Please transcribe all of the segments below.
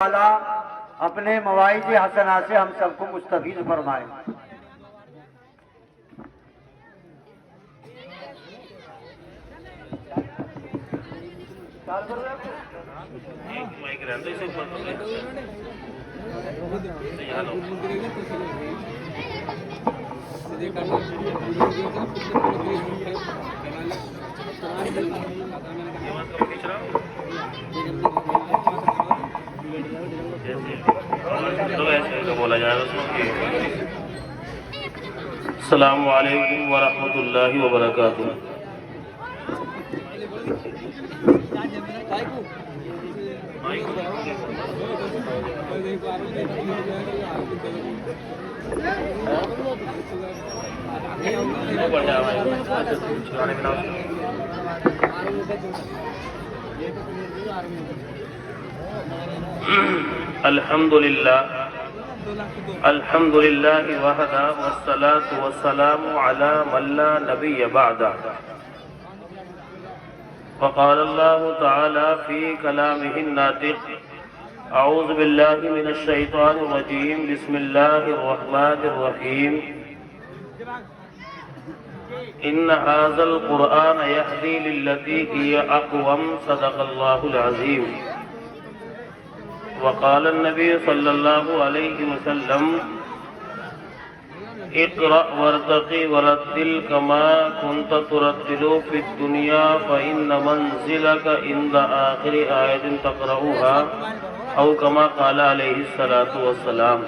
تعالیٰ اپنے مواعظ حسنہ سے ہم سب کو مستفیض فرمائے۔ بولا جائے السلام علیکم ورحمۃ اللہ وبرکاتہ۔ الحمد للہ وحدہ والصلاة والسلام علی من لا نبی بعدہ۔ وقال اللہ تعالی فی کلامہ الناطق اعوذ باللہ من الشیطان الرجیم بسم اللہ الرحمن الرحیم ان ھذا القرآن یہدی للتی ہی اقوم صدق اللہ العظیم۔ وقال النبی صلی اللہ علیہ وسلم اقرأ وارتقی ورتل کما کنت ترتل فی الدنیا فإن منزلک عند آخر آیت تقرأها او کما قال علیہ الصلاۃ والسلام۔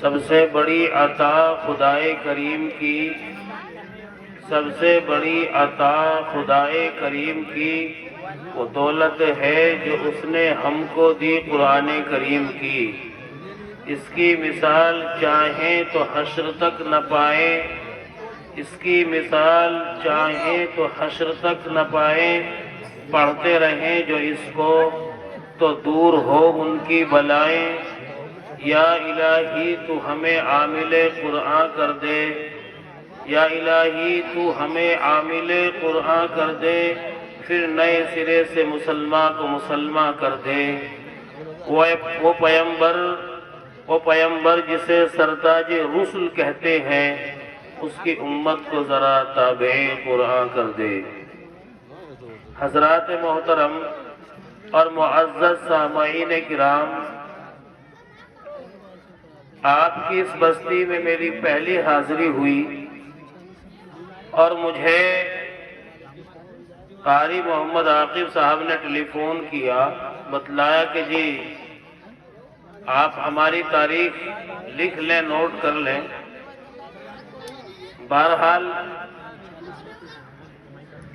سب سے بڑی عطا خدائے کریم کی وہ دولت ہے جو اس نے ہم کو دی قرآن کریم کی۔ اس کی مثال چاہیں تو حشر تک نہ پائیں، پڑھتے رہیں جو اس کو تو دور ہو ان کی بلائیں۔ یا الہی تو ہمیں عامل قرآن کر دے، یا الہی تو ہمیں عامل قرآن کر دے، پھر نئے سرے سے مسلمان کو مسلمان کر دے۔ وہ پیمبر جسے سرتاج رسل کہتے ہیں، اس کی امت کو ذرا تابع قرآن کر دے۔ حضرات محترم اور معزز سامعین کرام، آپ کی اس بستی میں میری پہلی حاضری ہوئی اور مجھے قاری محمد عاقب صاحب نے ٹیلی فون کیا، بتلایا کہ جی آپ ہماری تاریخ لکھ لیں، نوٹ کر لیں۔ بہرحال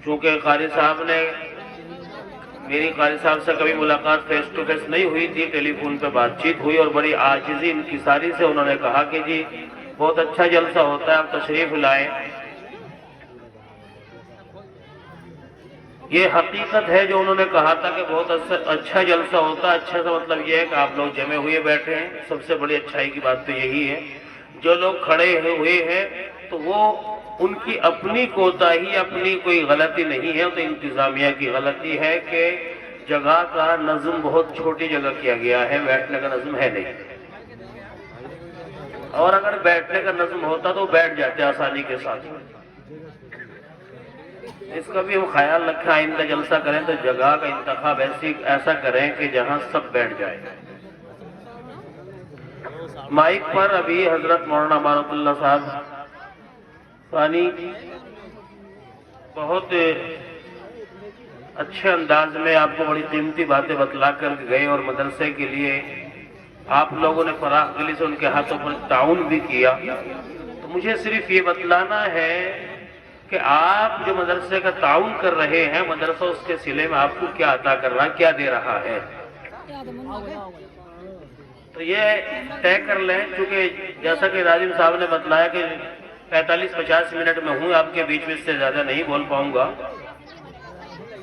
چونکہ قاری صاحب نے میری قاری صاحب سے کبھی ملاقات فیس ٹو فیس نہیں ہوئی تھی، ٹیلی فون پہ بات چیت ہوئی اور بڑی عاجزی انکساری سے انہوں نے کہا کہ جی بہت اچھا جلسہ ہوتا ہے، آپ تشریف لائیں۔ یہ حقیقت ہے جو انہوں نے کہا تھا کہ بہت اچھا جلسہ ہوتا ہے۔ اچھا کا مطلب یہ ہے کہ آپ لوگ جمع ہوئے بیٹھے ہیں، سب سے بڑی اچھائی کی بات تو یہی ہے۔ جو لوگ کھڑے ہوئے ہیں تو وہ ان کی اپنی کوتاہی، اپنی کوئی غلطی نہیں ہے، تو انتظامیہ کی غلطی ہے کہ جگہ کا نظم بہت چھوٹی جگہ کیا گیا ہے، بیٹھنے کا نظم ہے نہیں۔ اور اگر بیٹھنے کا نظم ہوتا تو بیٹھ جاتے آسانی کے ساتھ۔ اس کا بھی ہم خیال رکھیں، آئندہ جلسہ کریں تو جگہ کا انتخاب ایسا کریں کہ جہاں سب بیٹھ جائیں۔ مائک پر ابھی حضرت مولانا امانت اللہ صاحب ثانی بہت اچھے انداز میں آپ کو بڑی قیمتی باتیں بتلا کر گئے اور مدرسے کے لیے آپ لوگوں نے فراخ دلی سے ان کے ہاتھوں پر تعاون بھی کیا۔ تو مجھے صرف یہ بتلانا ہے کہ آپ جو مدرسے کا تعاون کر رہے ہیں، مدرسہ اس کے صلے میں آپ کو کیا عطا کر رہا ہے، کیا دے رہا ہے، تو یہ طے کر لیں۔ چونکہ جیسا کہ راجم صاحب نے بتلایا کہ 45-50 منٹ میں ہوں آپ کے بیچ میں، اس سے زیادہ نہیں بول پاؤں گا،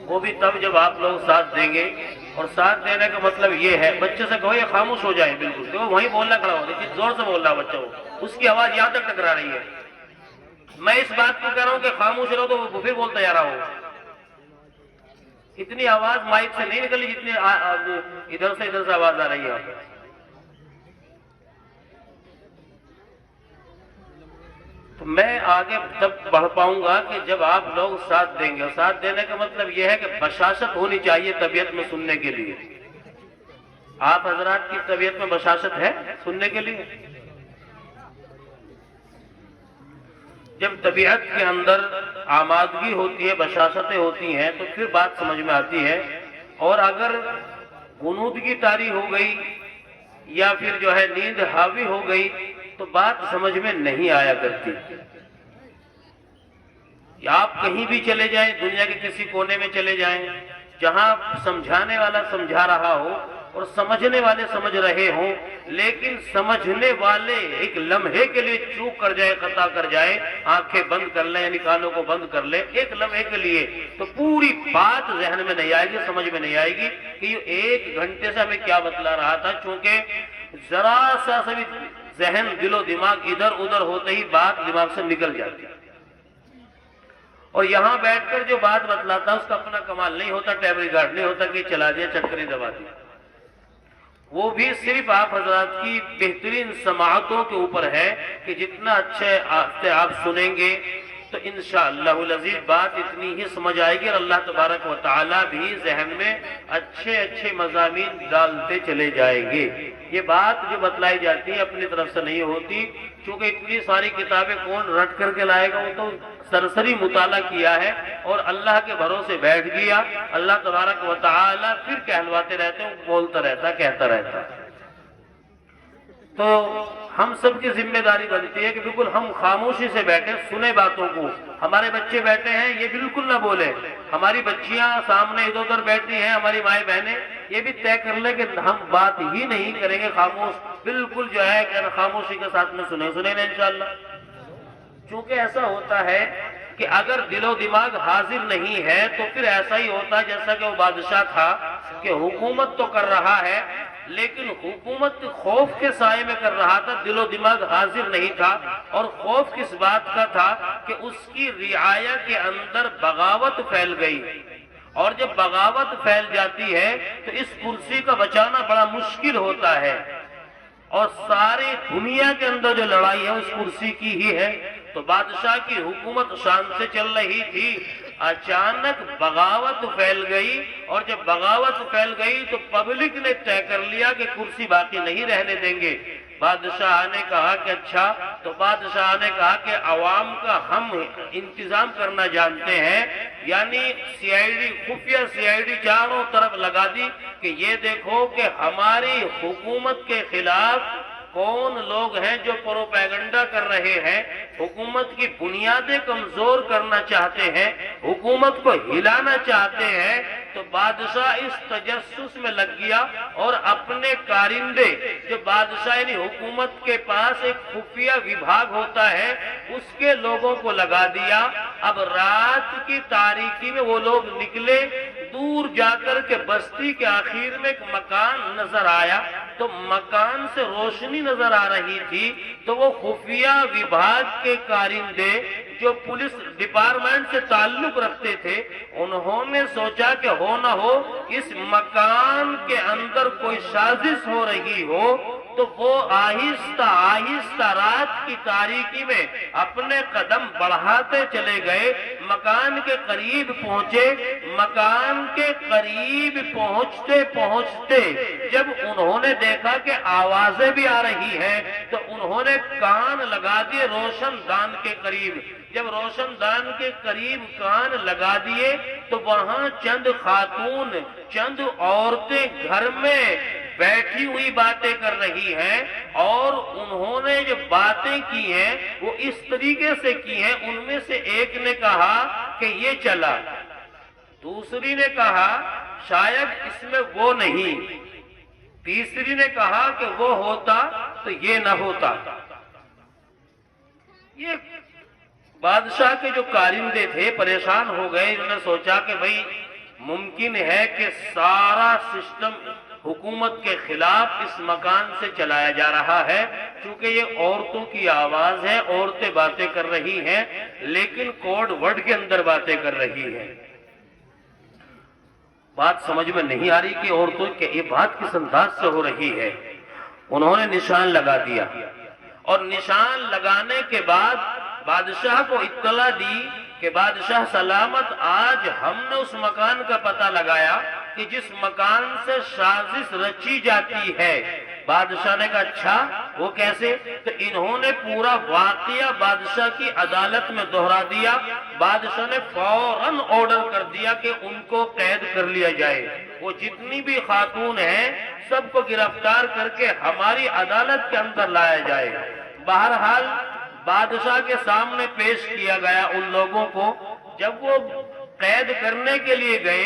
وہ بھی تب جب آپ لوگ ساتھ دیں گے۔ اور ساتھ دینے کا مطلب یہ ہے، بچے سے کہو یہ خاموش ہو جائے، بالکل تو وہیں بولنا کھڑا ہو، لیکن زور سے بول رہا بچہ، اس کی آواز یہاں تک ٹکرا رہی ہے۔ میں اس بات کو کہہ رہا ہوں کہ خاموش رہو تو وہ پھر بولتا جا رہا ہو۔ اتنی آواز مائک سے نہیں نکلی جتنی ادھر سے آواز آ رہی ہے. تو میں آگے تب بڑھ پاؤں گا کہ جب آپ لوگ ساتھ دیں گے. اور ساتھ دینے کا مطلب یہ ہے کہ بشاشت ہونی چاہیے طبیعت میں سننے کے لیے. آپ حضرات کی طبیعت میں بشاشت ہے سننے کے لیے؟ جب طبیعت کے اندر آمادگی ہوتی ہے، بشاشتیں ہوتی ہیں، تو پھر بات سمجھ میں آتی ہے. اور اگر غنودگی طاری ہو گئی یا پھر جو ہے نیند حاوی ہو گئی تو بات سمجھ میں نہیں آیا کرتی. یا آپ کہیں بھی چلے جائیں، دنیا کے کسی کونے میں چلے جائیں، جہاں سمجھانے والا سمجھا رہا ہو اور سمجھنے والے سمجھ رہے ہوں، لیکن سمجھنے والے ایک لمحے کے لیے چوک کر جائے، خطا کر جائے، آنکھیں بند کر لیں یعنی کانوں کو بند کر لیں ایک لمحے کے لیے، تو پوری بات ذہن میں نہیں آئے گی، سمجھ میں نہیں آئے گی کہ یہ 1 گھنٹے سے ہمیں کیا بتلا رہا تھا. چونکہ ذرا سا بھی ذہن، دل و دماغ ادھر ادھر ہوتے ہی بات دماغ سے نکل جاتی ہے. اور یہاں بیٹھ کر جو بات بتلاتا اس کا اپنا کمال نہیں ہوتا، ٹیپ ریکارڈ نہیں ہوتا کہ چلا دیا، چکری دبا دیا. وہ بھی صرف آپ حضرات کی بہترین سماعتوں کے اوپر ہے کہ جتنا اچھے آپ سنیں گے تو انشاءاللہ العزیز بات اتنی ہی سمجھ آئے گی. اور اللہ تبارک و تعالی بھی ذہن میں اچھے مضامین ڈالتے چلے جائیں گے. یہ بات جو بتلائی جاتی ہے اپنی طرف سے نہیں ہوتی، چونکہ اتنی ساری کتابیں کون رٹ کر کے لائے گا. وہ تو سرسری مطالعہ کیا ہے اور اللہ کے بھروسے بیٹھ گیا. اللہ تبارک و تعالی پھر کہلواتے رہتے ہیں، بولتا رہتا، کہتا رہتا. تو ہم سب کی ذمہ داری بنتی ہے کہ بالکل ہم خاموشی سے بیٹھیں، سنیں باتوں کو. ہمارے بچے بیٹھے ہیں، یہ بالکل نہ بولے. ہماری بچیاں سامنے ادھر ادھر بیٹھی ہیں، ہماری مائیں بہنیں، یہ بھی طے کر لیں کہ ہم بات ہی نہیں کریں گے، خاموش بالکل جو ہے کہ خاموشی کے ساتھ میں سنیں گے انشاءاللہ. چونکہ ایسا ہوتا ہے کہ اگر دل و دماغ حاضر نہیں ہے تو پھر ایسا ہی ہوتا ہے جیسا کہ وہ بادشاہ تھا کہ حکومت تو کر رہا ہے لیکن حکومت خوف کے سائے میں کر رہا تھا، دل و دماغ حاضر نہیں تھا. اور خوف کس بات کا تھا کہ اس کی رعایا کے اندر بغاوت پھیل گئی. اور جب بغاوت پھیل جاتی ہے تو اس کرسی کا بچانا بڑا مشکل ہوتا ہے. اور ساری دنیا کے اندر جو لڑائی ہے اس کرسی کی ہی ہے. تو بادشاہ کی حکومت شان سے چل رہی تھی، اچانک بغاوت پھیل گئی. اور جب بغاوت پھیل گئی تو پبلک نے طے کر لیا کہ کرسی باقی نہیں رہنے دیں گے. بادشاہ نے کہا کہ اچھا، تو بادشاہ نے کہا کہ عوام کا ہم انتظام کرنا جانتے ہیں. یعنی خفیہ سی آئی ڈی چاروں طرف لگا دی کہ یہ دیکھو کہ ہماری حکومت کے خلاف کون لوگ ہیں جو پروپیگنڈا کر رہے ہیں، حکومت کی بنیادیں کمزور کرنا چاہتے ہیں، حکومت کو ہلانا چاہتے ہیں. تو بادشاہ اس تجسس میں لگ گیا اور اپنے کارندے جو بادشاہ یعنی حکومت کے پاس ایک خفیہ وبھاگ ہوتا ہے اس کے لوگوں کو لگا دیا. اب رات کی تاریکی میں وہ لوگ نکلے، دور جا کر کے بستی کے آخر میں ایک مکان نظر آیا. تو مکان سے روشنی نظر آ رہی تھی. تو وہ خفیہ وبھاگ کے کارندے جو پولیس ڈپارٹمنٹ سے تعلق رکھتے تھے انہوں نے سوچا کہ ہو نہ ہو اس مکان کے اندر کوئی سازش ہو رہی ہو. تو وہ آہستہ آہستہ رات کی تاریکی میں اپنے قدم بڑھاتے چلے گئے، مکان کے قریب پہنچے. مکان کے قریب پہنچتے پہنچتے جب انہوں نے دیکھا کہ آوازیں بھی آ رہی ہیں تو انہوں نے کان لگا دیے روشن دان کے قریب. جب روشن دان کے قریب کان لگا دیے تو وہاں چند خاتون، چند عورتیں گھر میں بیٹھی ہوئی باتیں کر رہی ہیں. اور انہوں نے جو باتیں کی ہیں وہ اس طریقے سے کی ہیں. ان میں سے ایک نے کہا کہ یہ چلا، دوسری نے کہا شاید اس میں وہ نہیں، تیسری نے کہا کہ وہ ہوتا تو یہ نہ ہوتا. یہ بادشاہ کے جو کارندے تھے پریشان ہو گئے. انہوں نے سوچا کہ بھئی ممکن ہے کہ سارا سسٹم حکومت کے خلاف اس مکان سے چلایا جا رہا ہے، چونکہ یہ عورتوں کی آواز ہے، عورتیں باتیں کر رہی ہیں لیکن کوڈ ورڈ کے اندر باتیں کر رہی ہیں. بات سمجھ میں نہیں آ رہی کہ عورتوں کے یہ بات کس انداز سے ہو رہی ہے. انہوں نے نشان لگا دیا اور نشان لگانے کے بعد بادشاہ کو اطلاع دی کہ بادشاہ سلامت آج ہم نے اس مکان کا پتہ لگایا کہ جس مکان سے سازش رچی جاتی ہے. بادشاہ نے کہا اچھا وہ کیسے؟ تو انہوں نے پورا واقعہ بادشاہ کی عدالت میں دہرا دیا. بادشاہ نے فوراً آرڈر کر دیا کہ ان کو قید کر لیا جائے. وہ جتنی بھی خاتون ہیں سب کو گرفتار کر کے ہماری عدالت کے اندر لایا جائے. بہرحال بادشاہ کے سامنے پیش کیا گیا ان لوگوں کو. جب وہ قید کرنے کے لیے گئے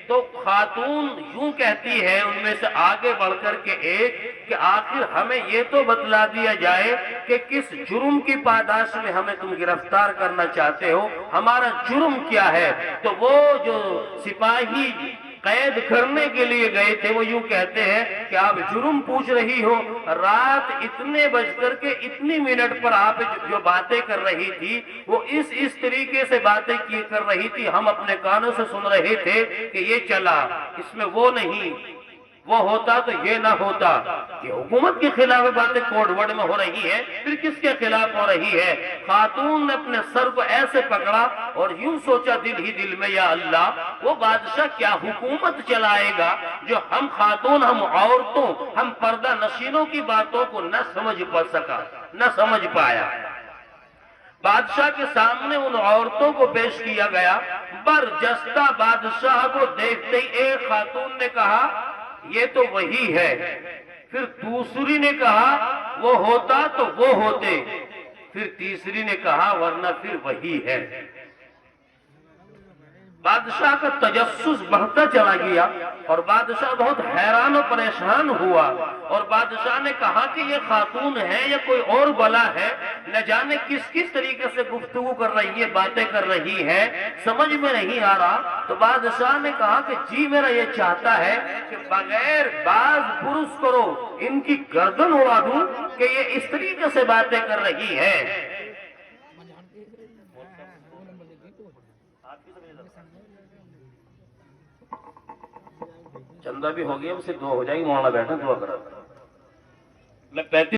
تو خاتون یوں کہتی ہے ان میں سے آگے بڑھ کر کے ایک کہ آخر ہمیں یہ تو بتلا دیا جائے کہ کس جرم کی پاداش میں ہمیں تم گرفتار کرنا چاہتے ہو، ہمارا جرم کیا ہے. تو وہ جو سپاہی قید کرنے کے لیے گئے تھے وہ یوں کہتے ہیں کہ آپ جرم پوچھ رہی ہو، رات اتنے بج کر کے اتنی منٹ پر آپ جو باتیں کر رہی تھی وہ اس طریقے سے باتیں کر رہی تھی، ہم اپنے کانوں سے سن رہے تھے کہ یہ چلا، اس میں وہ نہیں، وہ ہوتا تو یہ نہ ہوتا. یہ حکومت کے خلاف باتیں کوڈ ورڈ میں ہو رہی ہے، پھر کس کے خلاف ہو رہی ہے؟ خاتون نے اپنے سر کو ایسے پکڑا اور یوں سوچا دل ہی دل میں یا اللہ وہ بادشاہ کیا حکومت چلائے گا جو ہم خاتون، ہم عورتوں، ہم پردہ نشینوں کی باتوں کو نہ سمجھ پایا. بادشاہ کے سامنے ان عورتوں کو پیش کیا گیا. برجستہ بادشاہ کو دیکھتے ہی ایک خاتون نے کہا یہ تو وہی ہے. پھر دوسری نے کہا وہ ہوتا تو وہ ہوتے. پھر تیسری نے کہا ورنہ پھر وہی ہے. بادشاہ کا تجسس بڑھتا چلا گیا اور بادشاہ بہت حیران و پریشان ہوا اور بادشاہ نے کہا کہ یہ خاتون ہے یا کوئی اور بلا ہے، نہ جانے کس طریقے سے گفتگو کر رہی ہے، باتیں کر رہی ہے، سمجھ میں نہیں آ رہا. تو بادشاہ نے کہا کہ جی میرا یہ چاہتا ہے کہ بغیر باز پرس کرو ان کی گردن اڑا دوں کہ یہ اس طریقے سے باتیں کر رہی ہے. چندہ بھی ہو گیا، اسے 2 ہو جائے گی، مولانا بیٹھا دعا کرا. میں 35